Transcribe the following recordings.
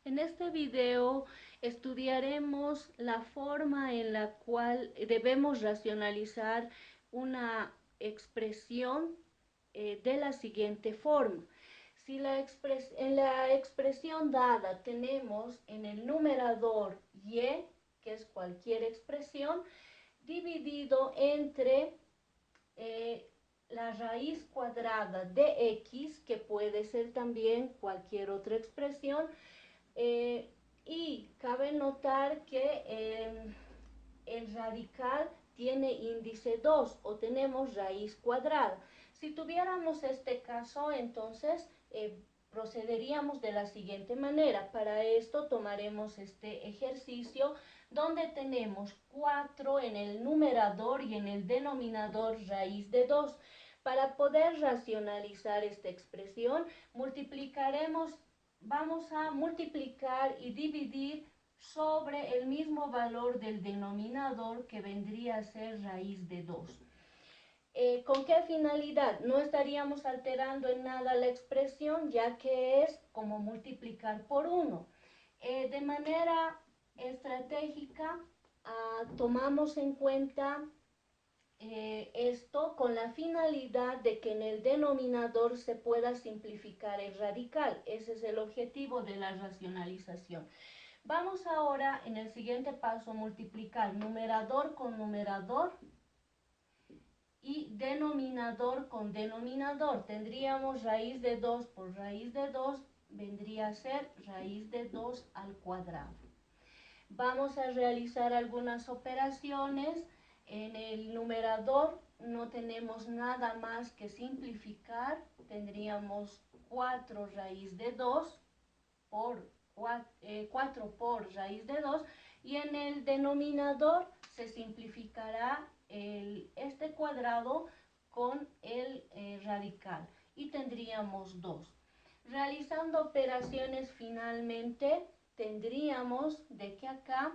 En este video estudiaremos la forma en la cual debemos racionalizar una expresión de la siguiente forma. Si en la expresión dada tenemos en el numerador y, que es cualquier expresión, dividido entre la raíz cuadrada de x, que puede ser también cualquier otra expresión, y cabe notar que el radical tiene índice 2 o tenemos raíz cuadrada. Si tuviéramos este caso, entonces procederíamos de la siguiente manera. Para esto tomaremos este ejercicio donde tenemos 4 en el numerador y en el denominador raíz de 2. Para poder racionalizar esta expresión, vamos a multiplicar y dividir sobre el mismo valor del denominador, que vendría a ser raíz de 2. ¿Con qué finalidad? No estaríamos alterando en nada la expresión, ya que es como multiplicar por 1. De manera estratégica, tomamos en cuenta esto con la finalidad de que en el denominador se pueda simplificar el radical. Ese es el objetivo de la racionalización. Vamos ahora en el siguiente paso a multiplicar numerador con numerador y denominador con denominador. Tendríamos raíz de 2 por raíz de 2, vendría a ser raíz de 2 al cuadrado. Vamos a realizar algunas operaciones. En el numerador no tenemos nada más que simplificar. Tendríamos 4 raíz de 2 por 4 por raíz de 2, y en el denominador se simplificará este cuadrado con el radical y tendríamos 2. Realizando operaciones, finalmente tendríamos de que acá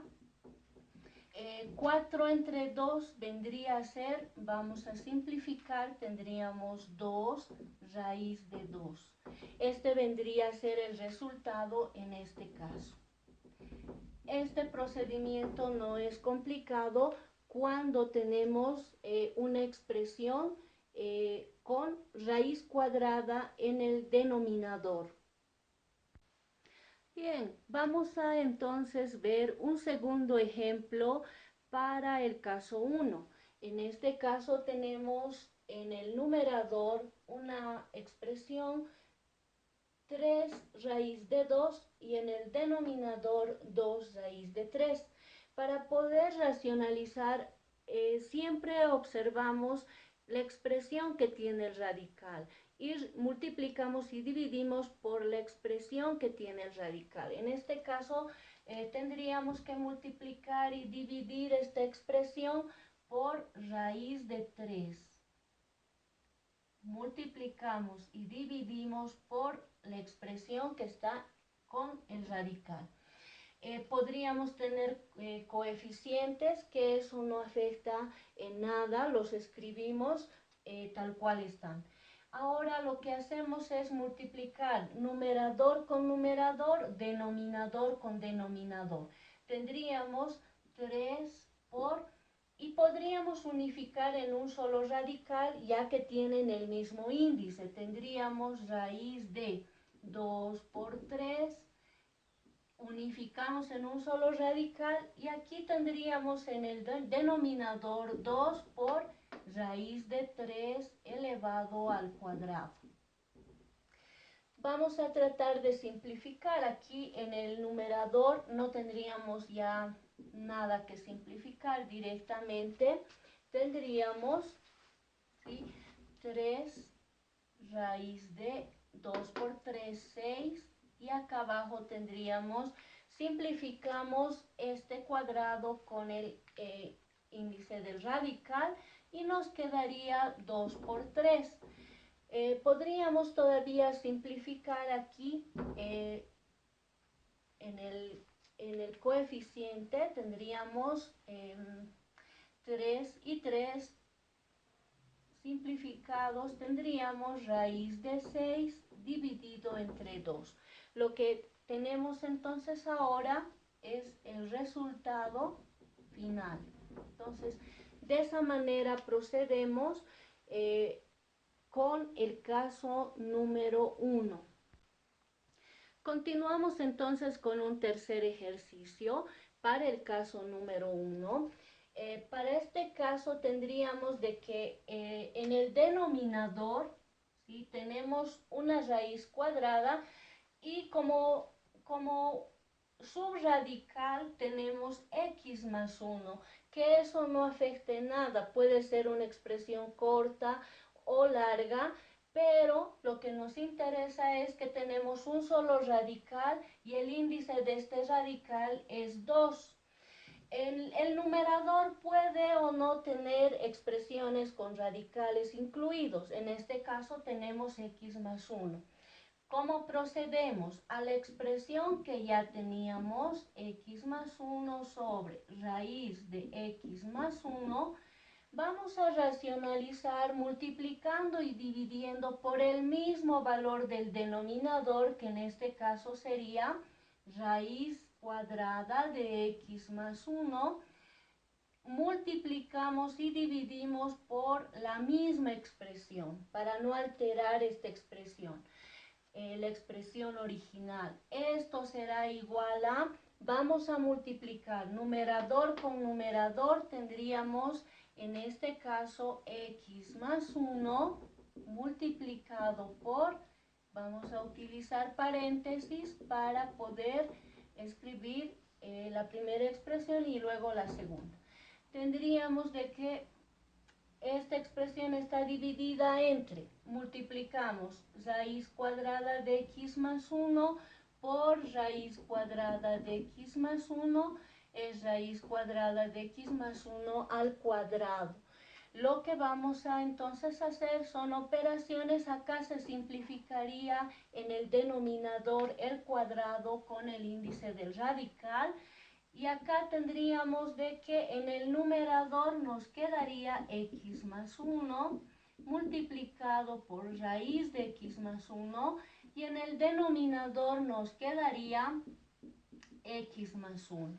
4 entre 2 vendría a ser, vamos a simplificar, tendríamos 2 raíz de 2. Este vendría a ser el resultado en este caso. Este procedimiento no es complicado cuando tenemos una expresión con raíz cuadrada en el denominador. Bien, vamos a entonces ver un segundo ejemplo para el caso 1. En este caso tenemos en el numerador una expresión 3 raíz de 2 y en el denominador 2 raíz de 3. Para poder racionalizar, siempre observamos la expresión que tiene el radical y multiplicamos y dividimos por la expresión que tiene el radical. En este caso, tendríamos que multiplicar y dividir esta expresión por raíz de 3. Multiplicamos y dividimos por la expresión que está con el radical. Podríamos tener coeficientes, que eso no afecta en nada, los escribimos tal cual están. Ahora lo que hacemos es multiplicar numerador con numerador, denominador con denominador. Tendríamos 3 por, y podríamos unificar en un solo radical, ya que tienen el mismo índice. Tendríamos raíz de 2 por 3, unificamos en un solo radical, y aquí tendríamos en el denominador 2 por raíz de 3 elevado al cuadrado. Vamos a tratar de simplificar. Aquí en el numerador no tendríamos ya nada que simplificar, directamente tendríamos, ¿sí?, 3 raíz de 2 por 3, 6, y acá abajo tendríamos, simplificamos este cuadrado con el índice del radical y nos quedaría 2 por 3. Podríamos todavía simplificar aquí en el coeficiente, tendríamos 3 y 3 simplificados, tendríamos raíz de 6 dividido entre 2. Lo que tenemos entonces ahora es el resultado final. Entonces, de esa manera procedemos con el caso número 1. Continuamos entonces con un tercer ejercicio para el caso número 1. Para este caso tendríamos de que en el denominador, ¿sí?, tenemos una raíz cuadrada y como subradical tenemos x más 1, que eso no afecta en nada, puede ser una expresión corta o larga, pero lo que nos interesa es que tenemos un solo radical y el índice de este radical es 2. El numerador puede o no tener expresiones con radicales incluidos. En este caso tenemos x más 1. ¿Cómo procedemos? A la expresión que ya teníamos, x más 1 sobre raíz de x más 1, vamos a racionalizar multiplicando y dividiendo por el mismo valor del denominador, que en este caso sería raíz cuadrada de x más 1. Multiplicamos y dividimos por la misma expresión para no alterar esta expresión. La expresión original. Esto será igual a, vamos a multiplicar numerador con numerador, tendríamos en este caso x más 1 multiplicado por, vamos a utilizar paréntesis para poder escribir la primera expresión y luego la segunda. Tendríamos de que esta expresión está dividida entre, multiplicamos raíz cuadrada de x más 1 por raíz cuadrada de x más 1, es raíz cuadrada de x más 1 al cuadrado. Lo que vamos a entonces hacer son operaciones. Acá se simplificaría en el denominador el cuadrado con el índice del radical. Y acá tendríamos de que en el numerador nos quedaría x más 1 multiplicado por raíz de x más 1 y en el denominador nos quedaría x más 1.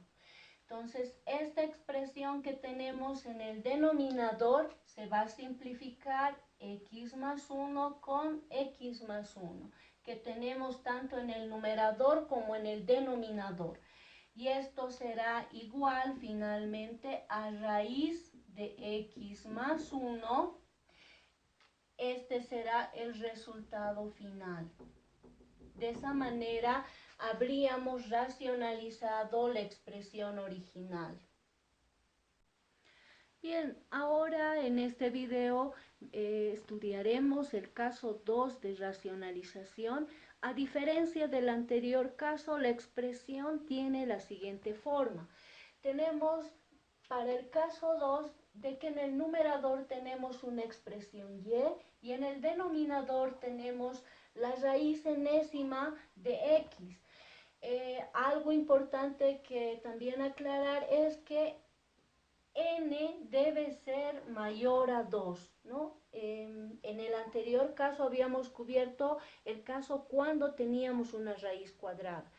Entonces, esta expresión que tenemos en el denominador se va a simplificar x más 1 con x más 1, que tenemos tanto en el numerador como en el denominador. Y esto será igual finalmente a raíz de x más 1. Este será el resultado final. De esa manera habríamos racionalizado la expresión original. Bien, ahora en este video estudiaremos el caso 2 de racionalización. A diferencia del anterior caso, la expresión tiene la siguiente forma. Tenemos para el caso 2 de que en el numerador tenemos una expresión y en el denominador tenemos la raíz enésima de x. Algo importante que también aclarar es que n debe ser mayor a 2, ¿no? En el anterior caso habíamos cubierto el caso cuando teníamos una raíz cuadrada.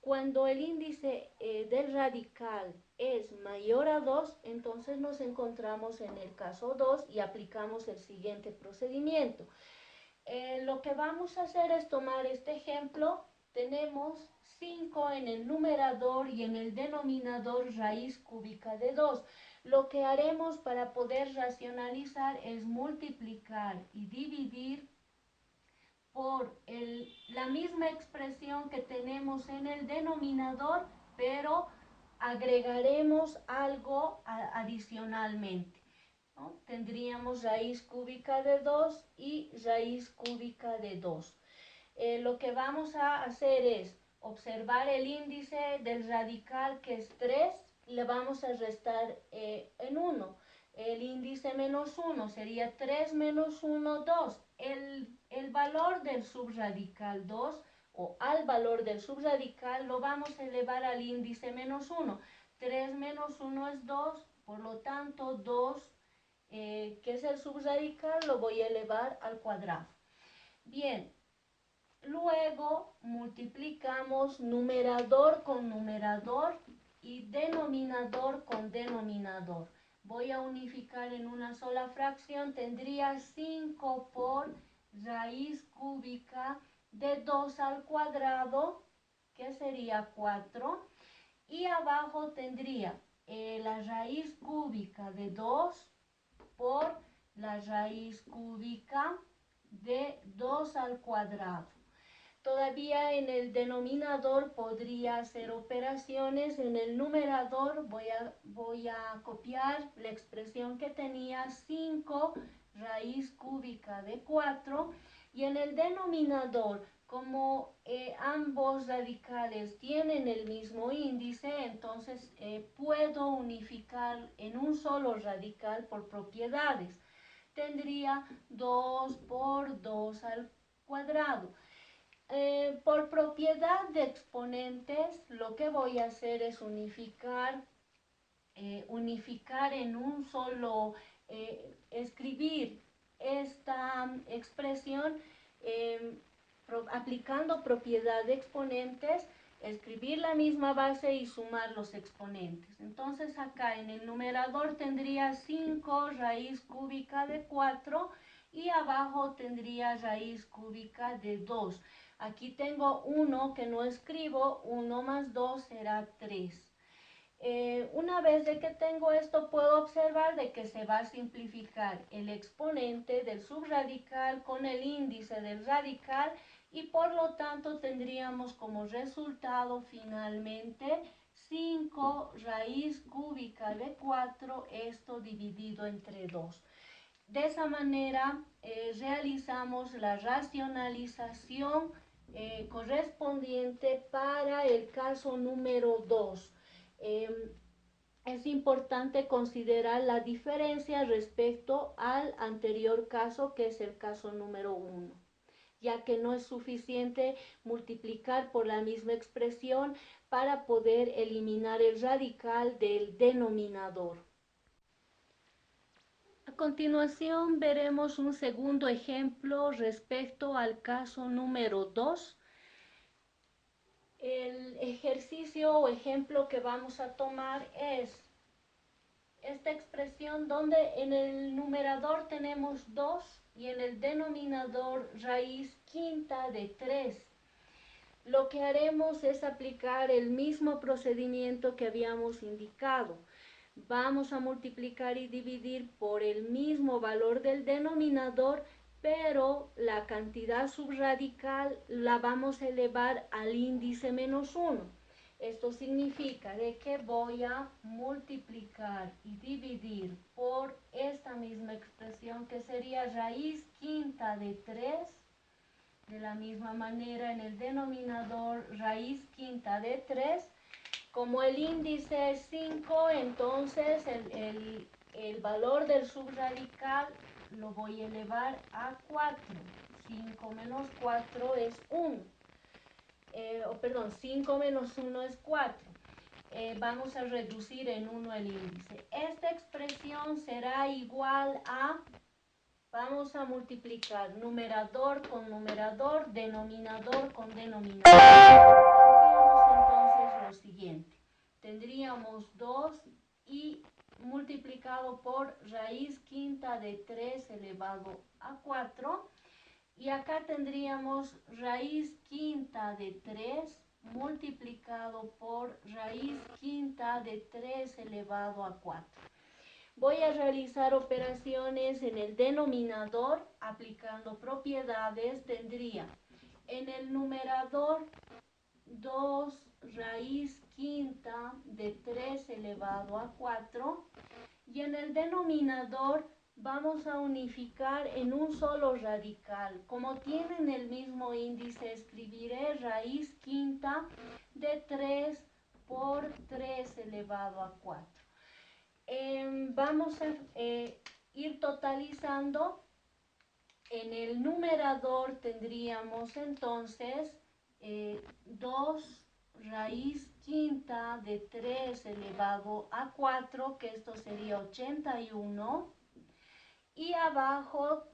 Cuando el índice del radical es mayor a 2, entonces nos encontramos en el caso 2 y aplicamos el siguiente procedimiento. Lo que vamos a hacer es tomar este ejemplo. Tenemos 5 en el numerador y en el denominador raíz cúbica de 2. Lo que haremos para poder racionalizar es multiplicar y dividir por la misma expresión que tenemos en el denominador, pero agregaremos algo adicionalmente, ¿no? Tendríamos raíz cúbica de 2 y raíz cúbica de 2. Lo que vamos a hacer es observar el índice del radical, que es 3, le vamos a restar en 1. El índice menos 1 sería 3 menos 1, 2. El valor del subradical 2 o al valor del subradical lo vamos a elevar al índice menos 1. 3 menos 1 es 2, por lo tanto 2, que es el subradical, lo voy a elevar al cuadrado. Bien, Luego multiplicamos numerador con numerador y denominador con denominador. Voy a unificar en una sola fracción. Tendría 5 por raíz cúbica de 2 al cuadrado, que sería 4. Y abajo tendría la raíz cúbica de 2 por la raíz cúbica de 2 al cuadrado. Todavía en el denominador podría hacer operaciones. En el numerador voy a copiar la expresión que tenía 5 raíz cúbica de 4. Y en el denominador, como ambos radicales tienen el mismo índice, entonces puedo unificar en un solo radical por propiedades. Tendría 2 por 2 al cuadrado. Por propiedad de exponentes, lo que voy a hacer es unificar en un solo, escribir esta expresión aplicando propiedad de exponentes, escribir la misma base y sumar los exponentes. Entonces acá en el numerador tendría 5 raíz cúbica de 4 y abajo tendría raíz cúbica de 2. Aquí tengo 1 que no escribo, 1 más 2 será 3. Una vez de que tengo esto, puedo observar de que se va a simplificar el exponente del subradical con el índice del radical y por lo tanto tendríamos como resultado finalmente 5 raíz cúbica de 4, esto dividido entre 2. De esa manera realizamos la racionalización correspondiente para el caso número 2. Es importante considerar la diferencia respecto al anterior caso, que es el caso número 1, ya que no es suficiente multiplicar por la misma expresión para poder eliminar el radical del denominador. A continuación veremos un segundo ejemplo respecto al caso número 2. El ejercicio o ejemplo que vamos a tomar es esta expresión donde en el numerador tenemos 2 y en el denominador raíz quinta de 3. Lo que haremos es aplicar el mismo procedimiento que habíamos indicado. Vamos a multiplicar y dividir por el mismo valor del denominador, pero la cantidad subradical la vamos a elevar al índice menos 1. Esto significa de que voy a multiplicar y dividir por esta misma expresión que sería raíz quinta de 3. De la misma manera en el denominador raíz quinta de 3. Como el índice es 5, entonces el valor del subradical lo voy a elevar a 4. 5 menos 4 es 1. 5 menos 1 es 4. Vamos a reducir en 1 el índice. Esta expresión será igual a, vamos a multiplicar numerador con numerador, denominador con denominador. Tendríamos entonces lo siguiente. Tendríamos 2 y multiplicado por raíz quinta de 3 elevado a 4. Y acá tendríamos raíz quinta de 3 multiplicado por raíz quinta de 3 elevado a 4. Voy a realizar operaciones en el denominador aplicando propiedades. Tendría en el numerador 2 raíz quinta de 3 elevado a 4 y en el denominador vamos a unificar en un solo radical. Como tienen el mismo índice, escribiré raíz quinta de 3 por 3 elevado a 4. Vamos a ir totalizando. En el numerador tendríamos entonces 2 raíz quinta de 3 elevado a 4, que esto sería 81. y abajo,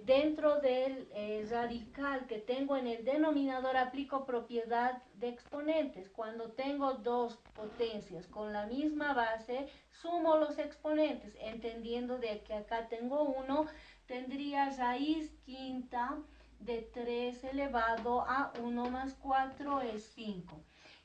dentro del radical que tengo en el denominador, aplico propiedad de exponentes. Cuando tengo dos potencias con la misma base, sumo los exponentes, entendiendo de que acá tengo 1, tendría raíz quinta de 3 elevado a 1 más 4 es 5.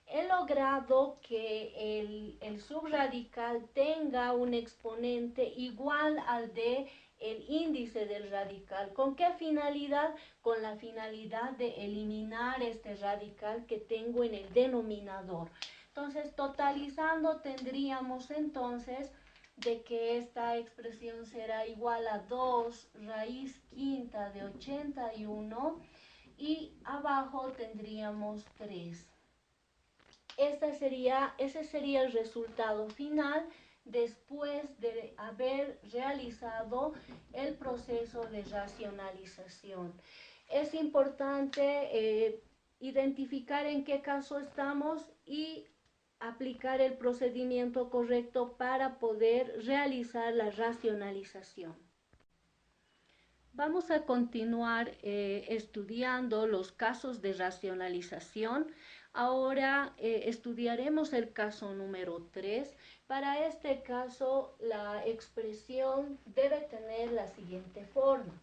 He logrado que el subradical tenga un exponente igual al de el índice del radical. ¿Con qué finalidad? Con la finalidad de eliminar este radical que tengo en el denominador. Entonces, totalizando, tendríamos entonces de que esta expresión será igual a 2 raíz quinta de 81 y abajo tendríamos 3. Ese sería el resultado final después de haber realizado el proceso de racionalización. Es importante identificar en qué caso estamos y aplicar el procedimiento correcto para poder realizar la racionalización. Vamos a continuar estudiando los casos de racionalización. Ahora estudiaremos el caso número 3. Para este caso, la expresión debe tener la siguiente forma.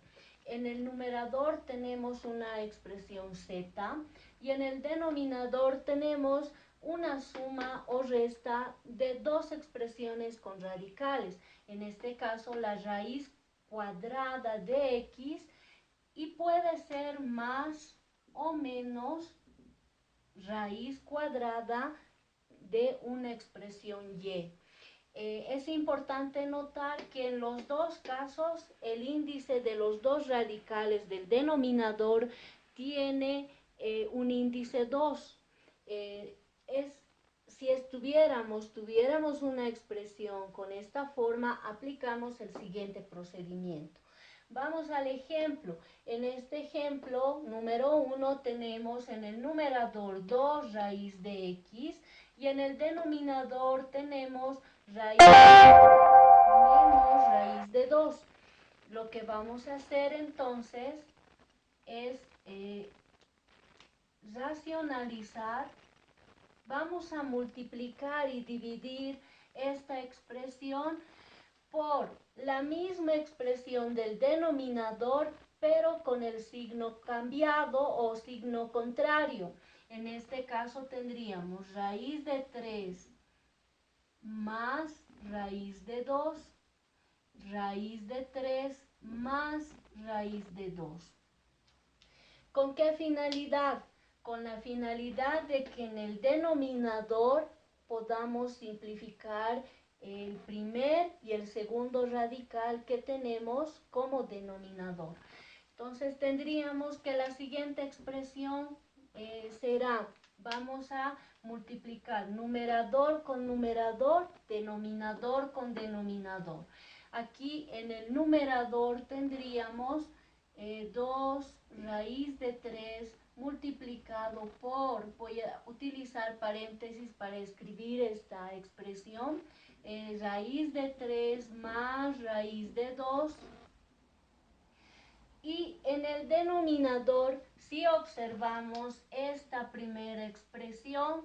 En el numerador tenemos una expresión z y en el denominador tenemos una suma o resta de dos expresiones con radicales. En este caso, la raíz cuadrada de x y puede ser más o menos raíz cuadrada de una expresión y. Es importante notar que en los dos casos el índice de los dos radicales del denominador tiene un índice 2. Si tuviéramos una expresión con esta forma, aplicamos el siguiente procedimiento. Vamos al ejemplo. En este ejemplo, número 1, tenemos en el numerador 2 raíz de x y en el denominador tenemos raíz menos raíz de 2. Lo que vamos a hacer entonces es racionalizar. Vamos a multiplicar y dividir esta expresión por la misma expresión del denominador, pero con el signo cambiado o signo contrario. En este caso tendríamos raíz de 3 más raíz de 2, raíz de 3 más raíz de 2. ¿Con qué finalidad? Con la finalidad de que en el denominador podamos simplificar el primer y el segundo radical que tenemos como denominador. Entonces tendríamos que la siguiente expresión será, vamos a multiplicar numerador con numerador, denominador con denominador. Aquí en el numerador tendríamos 2 raíz de 3 multiplicado por, voy a utilizar paréntesis para escribir esta expresión, raíz de 3 más raíz de 2. Y en el denominador, si observamos esta primera expresión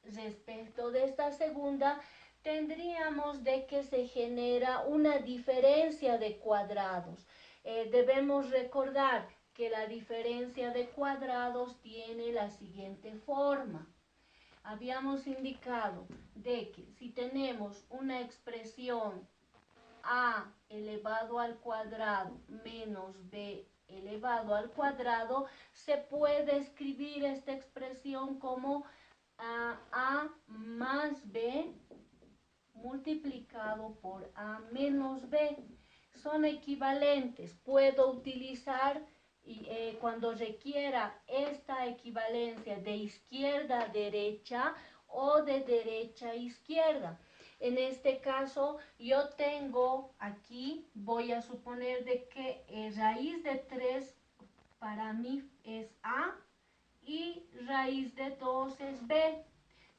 respecto de esta segunda, tendríamos de que se genera una diferencia de cuadrados. Debemos recordar que la diferencia de cuadrados tiene la siguiente forma. Habíamos indicado de que si tenemos una expresión a elevado al cuadrado menos b elevado al cuadrado, se puede escribir esta expresión como a más b multiplicado por a menos b. Son equivalentes. Puedo utilizar cuando requiera esta equivalencia de izquierda a derecha o de derecha a izquierda. En este caso, yo tengo aquí, voy a suponer de que raíz de 3 para mí es A y raíz de 2 es B.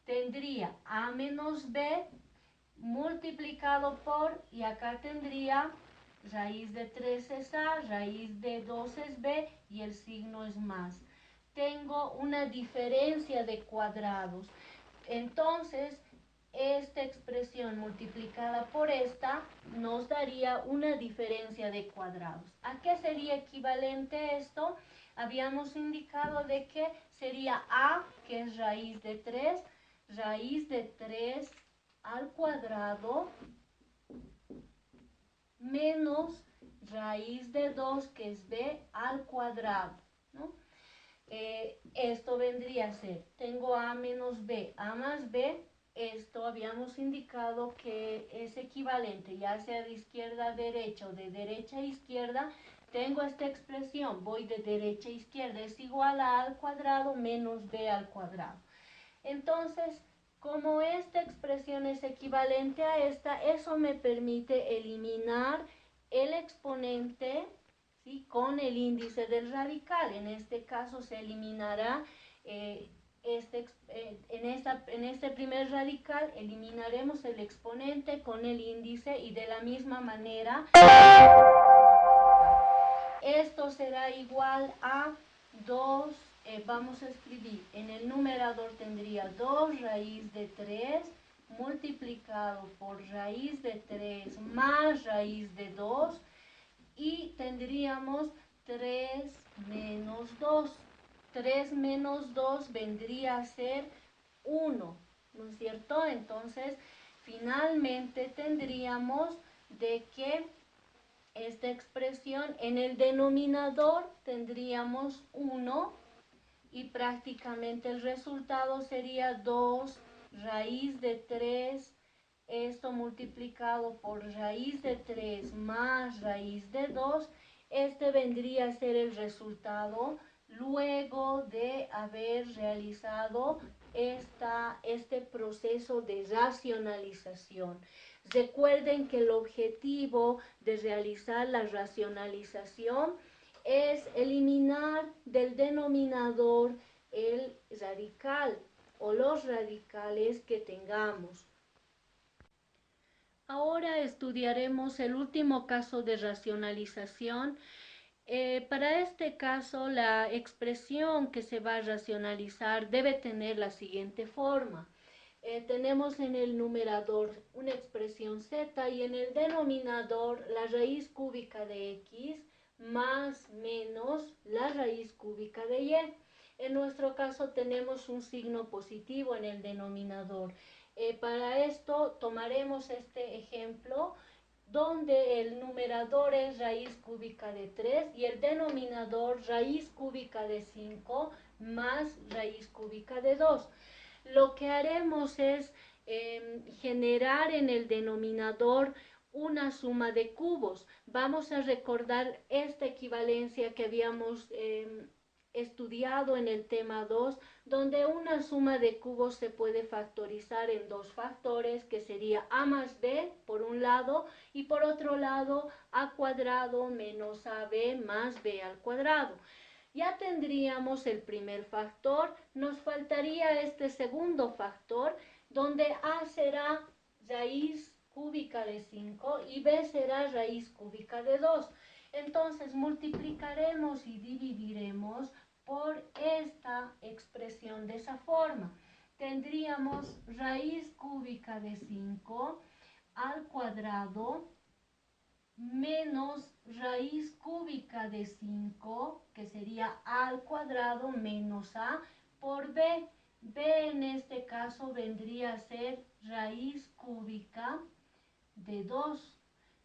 Tendría A menos B multiplicado por, y acá tendría raíz de 3 es A, raíz de 2 es B y el signo es más. Tengo una diferencia de cuadrados. Entonces, esta expresión multiplicada por esta nos daría una diferencia de cuadrados. ¿A qué sería equivalente esto? Habíamos indicado de que sería A, que es raíz de 3 al cuadrado, menos raíz de 2, que es B al cuadrado, ¿no? Esto vendría a ser, tengo A menos B, A más B, esto habíamos indicado que es equivalente, ya sea de izquierda a derecha o de derecha a izquierda. Tengo esta expresión, voy de derecha a izquierda, es igual a al cuadrado menos B al cuadrado. Entonces, como esta expresión es equivalente a esta, eso me permite eliminar el exponente, ¿sí?, con el índice del radical. En este caso se eliminará en este primer radical eliminaremos el exponente con el índice y de la misma manera esto será igual a 2, vamos a escribir, en el numerador tendría 2 raíz de 3 multiplicado por raíz de 3 más raíz de 2 y tendríamos 3 menos 2. 3 menos 2 vendría a ser 1, ¿no es cierto? Entonces, finalmente tendríamos de que esta expresión en el denominador tendríamos 1 y prácticamente el resultado sería 2 raíz de 3, esto multiplicado por raíz de 3 más raíz de 2, este vendría a ser el resultado luego de haber realizado este proceso de racionalización. Recuerden que el objetivo de realizar la racionalización es eliminar del denominador el radical o los radicales que tengamos. Ahora estudiaremos el último caso de racionalización. Para este caso, la expresión que se va a racionalizar debe tener la siguiente forma. Tenemos en el numerador una expresión z y en el denominador la raíz cúbica de x más menos la raíz cúbica de y. En nuestro caso tenemos un signo positivo en el denominador. Para esto tomaremos este ejemplo donde el numerador es raíz cúbica de 3 y el denominador raíz cúbica de 5 más raíz cúbica de 2. Lo que haremos es generar en el denominador una suma de cubos. Vamos a recordar esta equivalencia que habíamos estudiado en el tema 2, donde una suma de cubos se puede factorizar en dos factores, que sería a más b por un lado y por otro lado a cuadrado menos ab más b al cuadrado. Ya tendríamos el primer factor, nos faltaría este segundo factor, donde a será raíz cúbica de 5 y b será raíz cúbica de 2. Entonces multiplicaremos y dividiremos por esta expresión de esa forma. Tendríamos raíz cúbica de 5 al cuadrado menos raíz cúbica de 5, que sería a al cuadrado menos a por b. b en este caso vendría a ser raíz cúbica de 2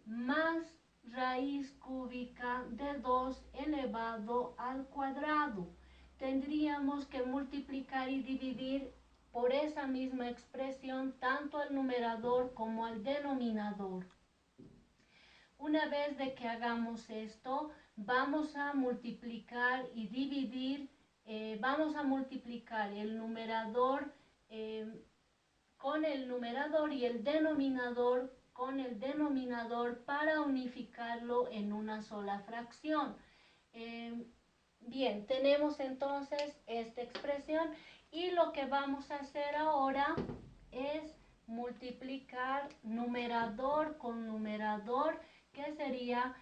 más raíz cúbica de 2 elevado al cuadrado. Tendríamos que multiplicar y dividir por esa misma expresión tanto al numerador como al denominador. Una vez de que hagamos esto, vamos a multiplicar y dividir, vamos a multiplicar el numerador con el numerador y el denominador con el denominador para unificarlo en una sola fracción. Bien, tenemos entonces esta expresión y lo que vamos a hacer ahora es multiplicar numerador con numerador que sería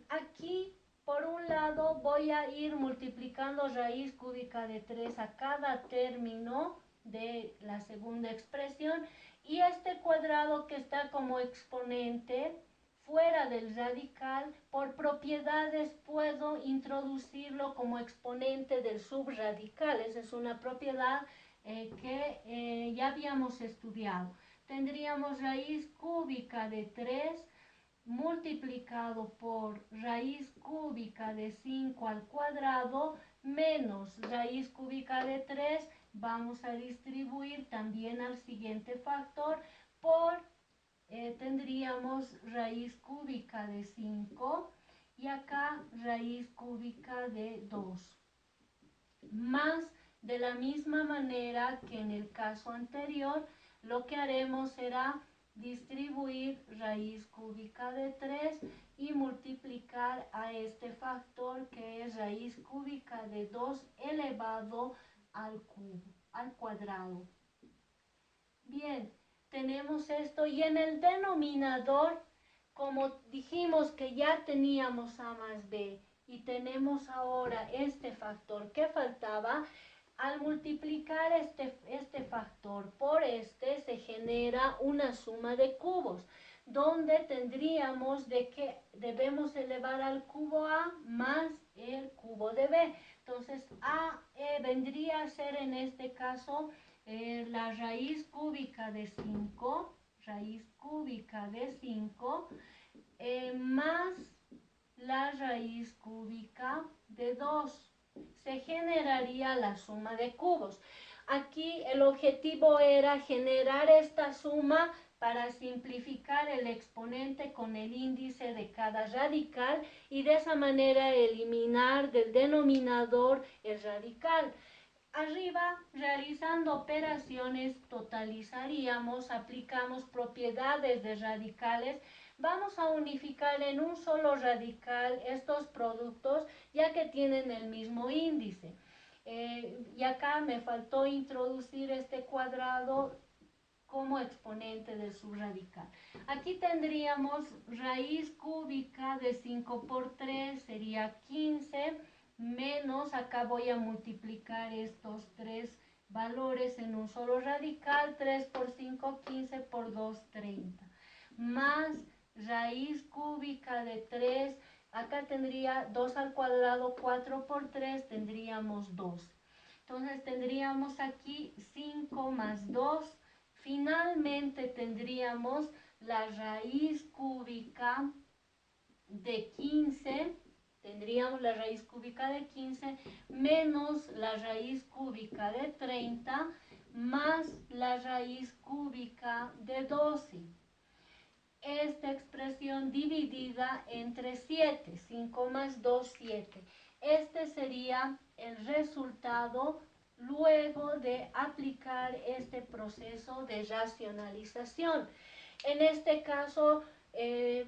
aquí, por un lado, voy a ir multiplicando raíz cúbica de 3 a cada término de la segunda expresión, y este cuadrado que está como exponente fuera del radical, por propiedades puedo introducirlo como exponente del subradical. Esa es una propiedad que ya habíamos estudiado. Tendríamos raíz cúbica de 3 multiplicado por raíz cúbica de 5 al cuadrado menos raíz cúbica de 3, vamos a distribuir también al siguiente factor por, tendríamos raíz cúbica de 5 y acá raíz cúbica de 2, más de la misma manera que en el caso anterior, lo que haremos será distribuir raíz cúbica de 3 y multiplicar a este factor que es raíz cúbica de 2 elevado al cubo, al cuadrado. Bien, tenemos esto, y en el denominador, como dijimos que ya teníamos a más b y tenemos ahora este factor que faltaba, al multiplicar este factor por este se genera una suma de cubos, donde tendríamos de que debemos elevar al cubo a más el cubo de b. Entonces a vendría a ser en este caso la raíz cúbica de 5, raíz cúbica de 5, más la raíz cúbica de 2. Se generaría la suma de cubos. Aquí el objetivo era generar esta suma para simplificar el exponente con el índice de cada radical y de esa manera eliminar del denominador el radical. Arriba, realizando operaciones, totalizaríamos, aplicamos propiedades de radicales, vamos a unificar en un solo radical estos productos ya que tienen el mismo índice. Y acá me faltó introducir este cuadrado como exponente del subradical. Aquí tendríamos raíz cúbica de 5 por 3, sería 15, menos, acá voy a multiplicar estos tres valores en un solo radical, 3 por 5, 15 por 2, 30, más raíz cúbica de 3, acá tendría 2 al cuadrado, 4 por 3, tendríamos 12. Entonces tendríamos aquí 5 más 2, finalmente tendríamos la raíz cúbica de 15, tendríamos la raíz cúbica de 15 menos la raíz cúbica de 30 más la raíz cúbica de 12. Esta expresión dividida entre 7, 5 más 2, 7. Este sería el resultado luego de aplicar este proceso de racionalización. En este caso,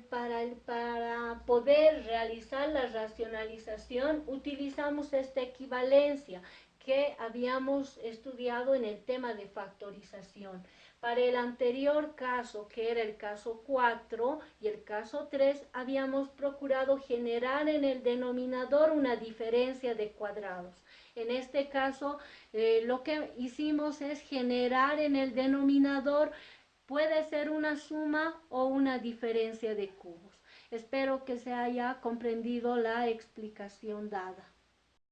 para poder realizar la racionalización, utilizamos esta equivalencia que habíamos estudiado en el tema de factorización. Para el anterior caso, que era el caso 4 y el caso 3, habíamos procurado generar en el denominador una diferencia de cuadrados. En este caso, lo que hicimos es generar en el denominador, puede ser una suma o una diferencia de cubos. Espero que se haya comprendido la explicación dada.